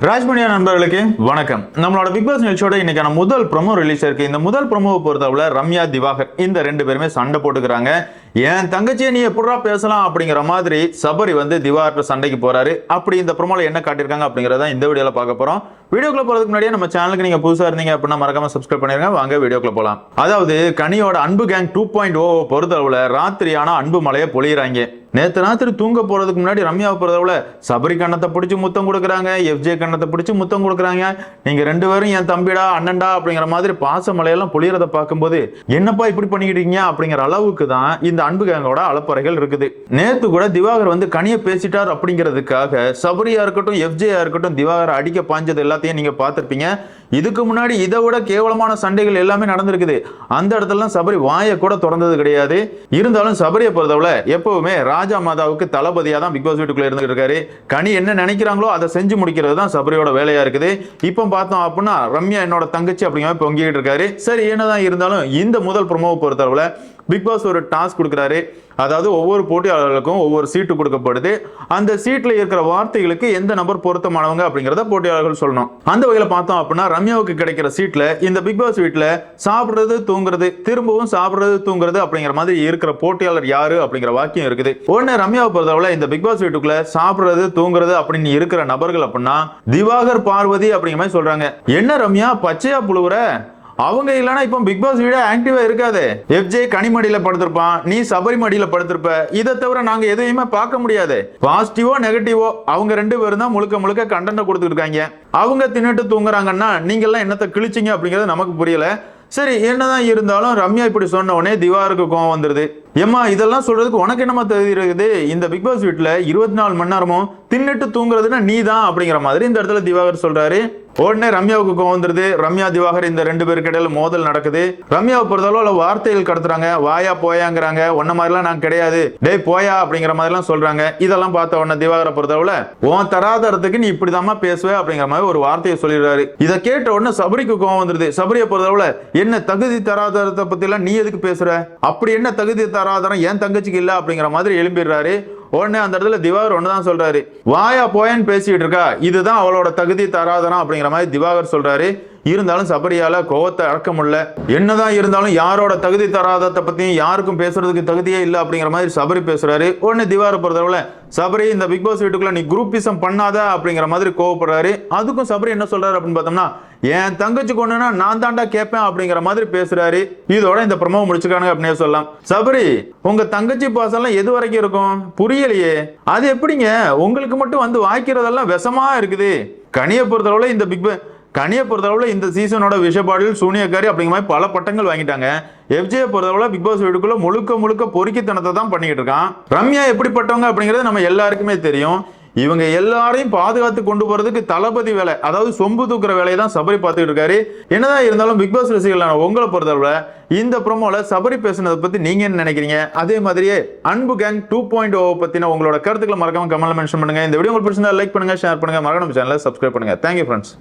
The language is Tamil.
ராஜ்மணியா நண்பர்களுக்கு வணக்கம். நம்மளோட பிக் பாஸ் நிகழ்ச்சியோட இன்னைக்கான முதல் ப்ரோமோ ரிலீஸ் இருக்கு. இந்த முதல் ப்ரோமோவை பொறுத்தவரை ரம்யா திவாகர் இந்த ரெண்டு பேருமே சண்டை போட்டுக்கிறாங்க. என் தங்கச்சியை நீ எப்படா பேசலாம் அப்படிங்கிற மாதிரி சபரி திவாகர் சண்டைக்கு போறாரு. அப்படி இந்த ப்ரோமோல என்ன காட்டியிருக்காங்க அப்படிங்கறத இந்த வீடியோல பார்க்க போறோம். வீடியோக்குள்ள போறதுக்கு முன்னாடியே நம்ம சேனலுக்கு நீங்க புதுசா இருந்தீங்க அப்படின்னா மறக்காம சப்ஸ்கிரைப் பண்ணிருங்க. வாங்க வீடியோக்குள்ள போலாம். அதாவது கனியோட அன்பு கேங் 2.0 பொறுத்தளவுல ராத்திரியான அன்பு மலையை பொழியறாங்க. நேற்று ராத்திரி தூங்க போறதுக்கு முன்னாடி ரம்யாவை பொறுத்தளவுல சபரி கண்ணத்தை பிடிச்சி முத்தம் கொடுக்குறாங்க, எஃப்ஜே கண்ணத்தை பிடிச்சி முத்தம் கொடுக்குறாங்க. நீங்க ரெண்டு பேரும் என் தம்பிடா அண்ணன்டா அப்படிங்கிற மாதிரி பாச மலையெல்லாம் பொழியறத பார்க்கும்போது என்னப்பா இப்படி பண்ணிக்கிட்டீங்க அப்படிங்கிற அளவுக்கு தான் இந்த அன்பு கேங்கோட அலப்பறைகள் இருக்குது. நேத்து கூட திவாகர் கனியை பேசிட்டார் அப்படிங்கிறதுக்காக சபரியா இருக்கட்டும் எஃப்ஜேயா இருக்கட்டும் திவாகர் அடிக்க பாஞ்சது எல்லாத்தையும் நீங்க பார்த்திருப்பீங்க. இதுக்கு முன்னாடி இதை விட கேவலமான சண்டைகள் எல்லாமே நடந்திருக்குது. அந்த இடத்துல சபரி வாயை கூட திறந்தது கிடையாது. இருந்தாலும் சபரியை பொறுத்தவரை எப்பவுமே ராஜா மாதாவுக்கு தளபதியா தான் பிக் பாஸ் வீட்டுக்குள்ள இருந்துட்டு இருக்காரு. கனி என்ன நினைக்கிறாங்களோ அதை செஞ்சு முடிக்கிறது தான் சபரியோட வேலையா இருக்குது. இப்போ பார்த்தோம் அப்படின்னா ரம்யா என்னோட தங்கச்சி அப்படிங்கிற பொங்கிட்டு இருக்காரு. சரி, என்னதான் இருந்தாலும் இந்த முதல் ப்ரோமோவை பொறுத்தவரை பிக் பாஸ் ஒரு டாஸ்க் கொடுக்குறாரு. அதாவது ஒவ்வொரு போட்டியாளர்களுக்கும் ஒவ்வொரு சீட்டு கொடுக்கப்படுது. அந்த சீட்ல இருக்கிற வார்த்தைகளுக்கு எந்த நபர் பொருத்தமானவங்க அப்படிங்கறத போட்டியாளர்கள் சொல்லணும். அந்த வகையில பார்த்தோம் அப்படின்னா ரம்யாவுக்கு கிடைக்கிற சீட்ல இந்த பிக் பாஸ் வீட்டுல சாப்பிடுறது தூங்குறது திரும்பவும் சாப்பிடுறது தூங்குறது அப்படிங்கிற மாதிரி இருக்கிற போட்டியாளர் யாரு அப்படிங்கிற வாக்கியம் இருக்குது. உடனே ரம்யாவை பொறுத்தவரை இந்த பிக் பாஸ் வீட்டுக்குள்ள சாப்பிடுறது தூங்குறது அப்படின்னு இருக்கிற நபர்கள் அப்படின்னா திவாகர் பார்வதி அப்படிங்கிற மாதிரி சொல்றாங்க. என்ன ரம்யா பச்சையா புழுவுற? அவங்க இல்லைன்னா இப்போ பிக் பாஸ் வீட ஆக்டிவா இருக்காது. எஃப்ஜே கனிமடியில படுத்திருப்பான், நீ சபரி மடியில படுத்திருப்ப. இதை தவிர நாங்க எதையுமே பார்க்க முடியாது. பாசிட்டிவோ நெகட்டிவோ அவங்க ரெண்டு பேரும் தான் முழுக்க முழுக்க கண்டென்ட் கொடுத்துட்டு இருக்காங்க. அவங்க தின்னுட்டு தூங்குறாங்கன்னா நீங்க எல்லாம் என்னத்தை கிழிச்சிங்க அப்படிங்கிறது நமக்கு புரியல. சரி, என்னதான் இருந்தாலும் ரம்யா இப்படி சொன்ன உடனே திவாருக்கு கோவம் வந்துருது. ஏமா இதெல்லாம் சொல்றதுக்கு உனக்கு என்னமா தகுதி இருக்குது? இந்த பிக் பாஸ் வீட்டுல 24 மணி நேரமும் தின்னுட்டு தூங்குறதுன்னா நீ தான் அப்படிங்கிற மாதிரி இந்த இடத்துல திவாகர் சொல்றாரு. உடனே ரம்யாவுக்கு கோவம் வந்துருது. ரம்யா திவாகர் இந்த ரெண்டு பேருக்கு இடையில மோதல் நடக்குது. ரம்யாவை பொறுத்தளவு வார்த்தைகள் கடத்துறாங்க. வாயா போயாங்கிறாங்க. ஒன்ன மாதிரிலாம் நான் கிடையாது, டேய் போயா அப்படிங்கிற மாதிரிலாம் சொல்றாங்க. இதெல்லாம் பார்த்த உடனே திவாகரை பொறுத்தளவுல உன் தராதரத்துக்கு நீ இப்படிதாம்மா பேசுவ அப்படிங்கிற மாதிரி ஒரு வார்த்தையை சொல்லிடுறாரு. இதை கேட்ட உடனே சபரிக்கு கோவம் வந்துருது. சபரியை பொறுத்தளவுல என்ன தகுதி தராதரத்தை பத்தி எல்லாம் நீ எதுக்கு பேசுற? அப்படி என்ன தகுதி தராதரம் என் தங்கச்சிக்கு இல்ல அப்படிங்கிற மாதிரி எழும்பிடுறாரு. உடனே அந்த இடத்துல திவாகர் ஒண்ணுதான் சொல்றாரு, வாயா போயன்னு பேசிட்டு இருக்கா, இதுதான் அவளோட தகுதி தராதரம் அப்படிங்கிற மாதிரி திவாகர் சொல்றாரு. இருந்தாலும் சபரியால கோவத்தை அடக்க முடியல. என்னதான் இருந்தாலும் யாரோட தகுதி தராதத்தை பத்தியும் யாருக்கும் பேசுறதுக்கு தகுதியே இல்லை அப்படிங்கிற மாதிரி சபரி பேசுறாரு. உடனே திவாகர் பொறுத்தவரை சபரி இந்த பிக் பாஸ் வீட்டுக்குள்ள நீ குரூப்பிசம் பண்ணாத அப்படிங்கிற மாதிரி கோவப்படுறாரு. அதுக்கும் சபரி என்ன சொல்றாரு அப்படின்னு பார்த்தோம்னா, என் தங்கச்சி கொண்டுனா நான் தாண்டா கேட்பேன் அப்படிங்கிற மாதிரி பேசுறாரு. இதோட இந்த ப்ரோமோ முடிச்சுக்கானுங்க அப்படின்னு சொல்லலாம். சபரி, உங்க தங்கச்சி பாசெல்லாம் எது வரைக்கும் இருக்கும் புரியலையே. அது எப்படிங்க உங்களுக்கு மட்டும் வாய்க்கிறதெல்லாம் விஷமா இருக்குது? கனியை பொறுத்தளவுல இந்த சீசனோட விஷபாடில் சூனியக்காரி அப்படிங்கிற மாதிரி பல பட்டங்கள் வாங்கிட்டாங்க. எஃப்ஜே பொறுத்தளவுல பிக் பாஸ் வீட்டுக்குள்ள முழுக்க பொறுக்கித்தனத்தை தான் பண்ணிக்கிட்டு இருக்கான். ரம்யா எப்படிப்பட்டவங்க அப்படிங்கிறது நம்ம எல்லாருக்குமே தெரியும். இவங்க எல்லாரையும் பாதுகாத்து கொண்டு போறதுக்கு தளபதி வேலை, அதாவது சொம்பு தூக்குற வேலையை தான் சபரி பார்த்துக்கிட்டு இருக்காரு. என்னதான் இருந்தாலும் பிக் பாஸ் ரசிகர்களான உங்களை பொறுத்தவரை இந்த ப்ரோமோல சபரி பேசுனதை பத்தி நீங்க என்ன நினைக்கிறீங்க? அதே மாதிரியே அன்பு கேங் 2.0 பத்தின உங்களோட கருத்துக்களை மறக்காம கமெண்ட்ல மென்ஷன் பண்ணுங்க. இந்த வீடியோ உங்களுக்கு பிடிச்சிருந்தா லைக் பண்ணுங்க, ஷேர் பண்ணுங்க, மறக்காம சேனலை சப்ஸ்கிரைப் பண்ணுங்க. Thank you friends.